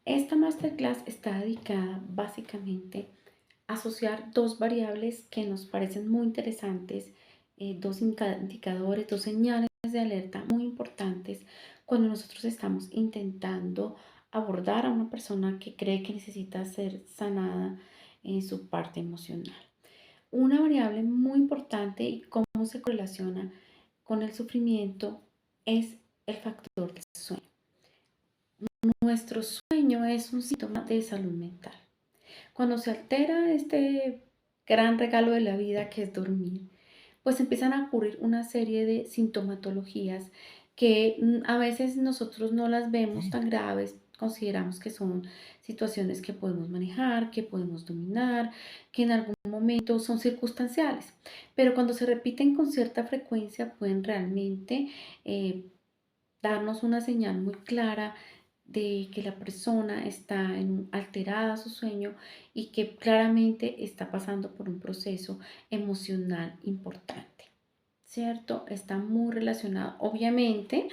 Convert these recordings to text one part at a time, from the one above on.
Esta masterclass está dedicada básicamente a asociar dos variables que nos parecen muy interesantes, dos indicadores, dos señales de alerta muy importantes cuando nosotros estamos intentando abordar a una persona que cree que necesita ser sanada en su parte emocional. Una variable muy importante y cómo se correlaciona con el sufrimiento es el factor del sueño. Nuestro sueño es un síntoma de salud mental. Cuando se altera este gran regalo de la vida que es dormir, pues empiezan a ocurrir una serie de sintomatologías que a veces nosotros no las vemos tan graves, consideramos que son situaciones que podemos manejar, que podemos dominar, que en algún momento son circunstanciales, pero cuando se repiten con cierta frecuencia pueden realmente darnos una señal muy clara de que la persona está alterada su sueño y que claramente está pasando por un proceso emocional importante, ¿cierto? Está muy relacionado, obviamente,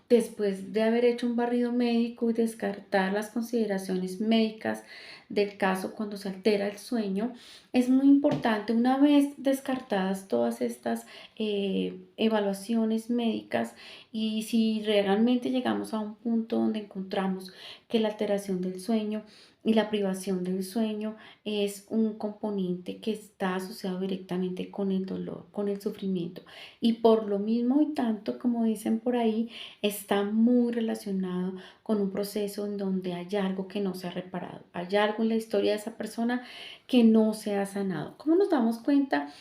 después de haber hecho un barrido médico y descartar las consideraciones médicas del caso cuando se altera el sueño, es muy importante, una vez descartadas todas estas evaluaciones médicas, y si realmente llegamos a un punto donde encontramos que la alteración del sueño y la privación del sueño es un componente que está asociado directamente con el dolor, con el sufrimiento, y por lo mismo y tanto, como dicen por ahí, está muy relacionado con un proceso en donde hay algo que no se ha reparado, hay algo en la historia de esa persona que no se ha sanado. ¿Cómo nos damos cuenta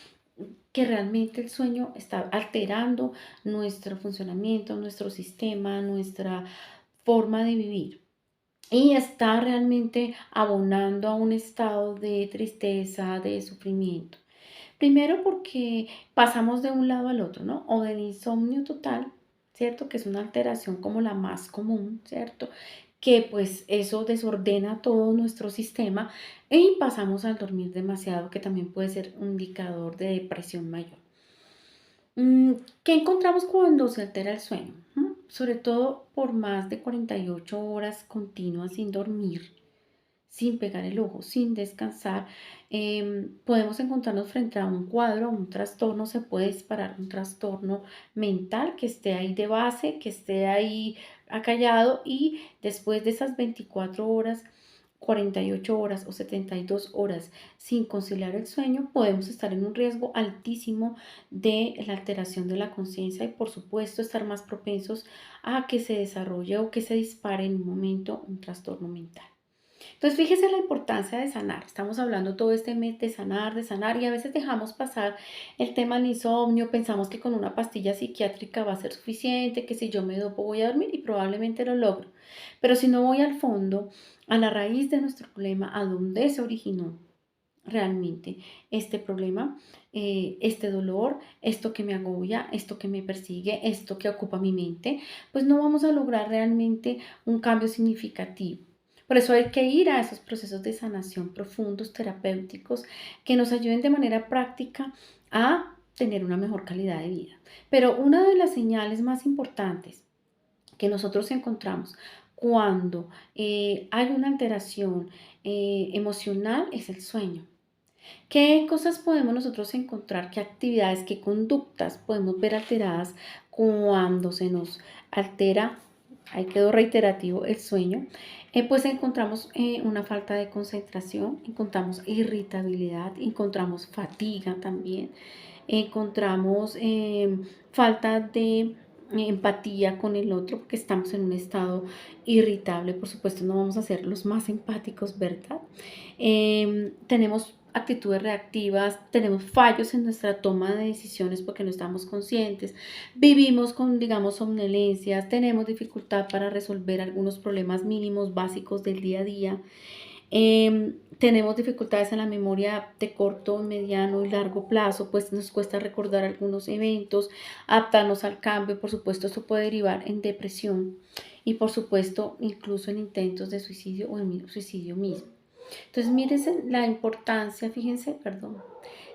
que realmente el sueño está alterando nuestro funcionamiento, nuestro sistema, nuestra forma de vivir? Y está realmente abonando a un estado de tristeza, de sufrimiento. Primero porque pasamos de un lado al otro, ¿no? O del insomnio total, ¿cierto? Que es una alteración como la más común, ¿cierto? Que pues eso desordena todo nuestro sistema y pasamos al dormir demasiado, que también puede ser un indicador de depresión mayor. ¿Qué encontramos cuando se altera el sueño? Sobre todo por más de 48 horas continuas sin dormir, sin pegar el ojo, sin descansar, podemos encontrarnos frente a un cuadro, a un trastorno, se puede disparar un trastorno mental que esté ahí de base, que esté ahí acallado, y después de esas 24 horas, 48 horas o 72 horas sin conciliar el sueño, podemos estar en un riesgo altísimo de la alteración de la conciencia y por supuesto estar más propensos a que se desarrolle o que se dispare en un momento un trastorno mental. Entonces, fíjese la importancia de sanar. Estamos hablando todo este mes de sanar, y a veces dejamos pasar el tema del insomnio, pensamos que con una pastilla psiquiátrica va a ser suficiente, que si yo me dopo voy a dormir y probablemente lo logro. Pero si no voy al fondo, a la raíz de nuestro problema, a dónde se originó realmente este problema, este dolor, esto que me agobia, esto que me persigue, esto que ocupa mi mente, pues no vamos a lograr realmente un cambio significativo. Por eso hay que ir a esos procesos de sanación profundos, terapéuticos, que nos ayuden de manera práctica a tener una mejor calidad de vida. Pero una de las señales más importantes que nosotros encontramos cuando hay una alteración emocional es el sueño. ¿Qué cosas podemos nosotros encontrar? ¿Qué actividades, qué conductas podemos ver alteradas cuando se nos altera, ahí quedó reiterativo, el sueño? Pues encontramos una falta de concentración, encontramos irritabilidad, encontramos fatiga también, encontramos falta de empatía con el otro porque estamos en un estado irritable. Por supuesto no vamos a ser los más empáticos, ¿verdad? Tenemos actitudes reactivas, tenemos fallos en nuestra toma de decisiones porque no estamos conscientes, vivimos con, digamos, somnolencias, tenemos dificultad para resolver algunos problemas mínimos básicos del día a día. Tenemos dificultades en la memoria de corto, mediano y largo plazo, pues nos cuesta recordar algunos eventos, adaptarnos al cambio. Por supuesto, esto puede derivar en depresión y por supuesto incluso en intentos de suicidio o en suicidio mismo. Entonces, mírense la importancia, fíjense, perdón,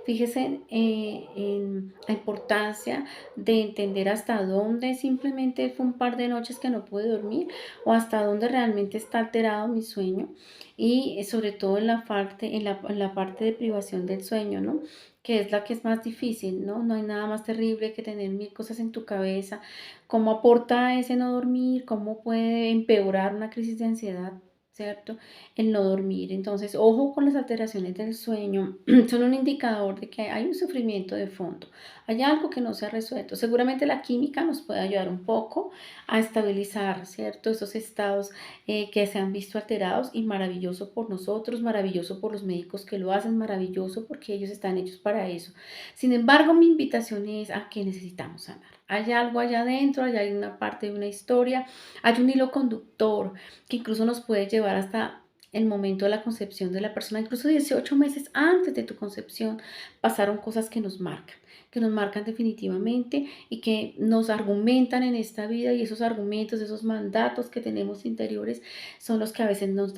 Fíjese en la importancia de entender hasta dónde simplemente fue un par de noches que no pude dormir o hasta dónde realmente está alterado mi sueño y sobre todo en la parte de privación del sueño, ¿no? Que es la que es más difícil, ¿no? No hay nada más terrible que tener mil cosas en tu cabeza. ¿Cómo aporta ese no dormir? ¿Cómo puede empeorar una crisis de ansiedad? ¿Cierto? El no dormir. Entonces, ojo con las alteraciones del sueño. Son un indicador de que hay un sufrimiento de fondo. Hay algo que no se ha resuelto. Seguramente la química nos puede ayudar un poco a estabilizar, ¿cierto? Esos estados que se han visto alterados y maravilloso por nosotros, maravilloso por los médicos que lo hacen, maravilloso porque ellos están hechos para eso. Sin embargo, mi invitación es a que necesitamos sanar. Hay algo allá adentro, allá hay una parte de una historia, hay un hilo conductor que incluso nos puede llevar hasta el momento de la concepción de la persona, incluso 18 meses antes de tu concepción, pasaron cosas que nos marcan definitivamente y que nos argumentan en esta vida y esos argumentos, esos mandatos que tenemos interiores son los que a veces nos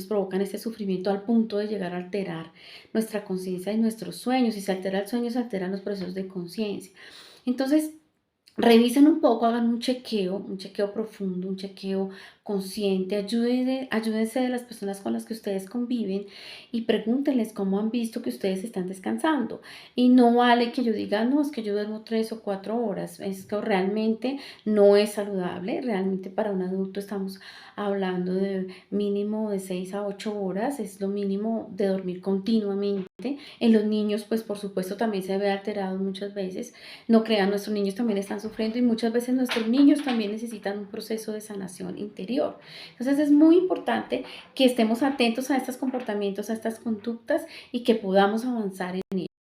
provocan este sufrimiento al punto de llegar a alterar nuestra conciencia y nuestros sueños. Si se altera el sueño, se alteran los procesos de conciencia. Entonces, revisen un poco, hagan un chequeo profundo, un chequeo consciente, ayúdense de las personas con las que ustedes conviven y pregúntenles cómo han visto que ustedes están descansando. Y no vale que yo diga, no, es que yo duermo 3 o 4 horas, es que realmente no es saludable, realmente para un adulto estamos hablando de mínimo de 6 a 8 horas, es lo mínimo de dormir continuamente. En los niños, pues por supuesto también se ve alterado muchas veces. No crean, nuestros niños también están sufriendo y muchas veces nuestros niños también necesitan un proceso de sanación interior. Entonces es muy importante que estemos atentos a estos comportamientos, a estas conductas y que podamos avanzar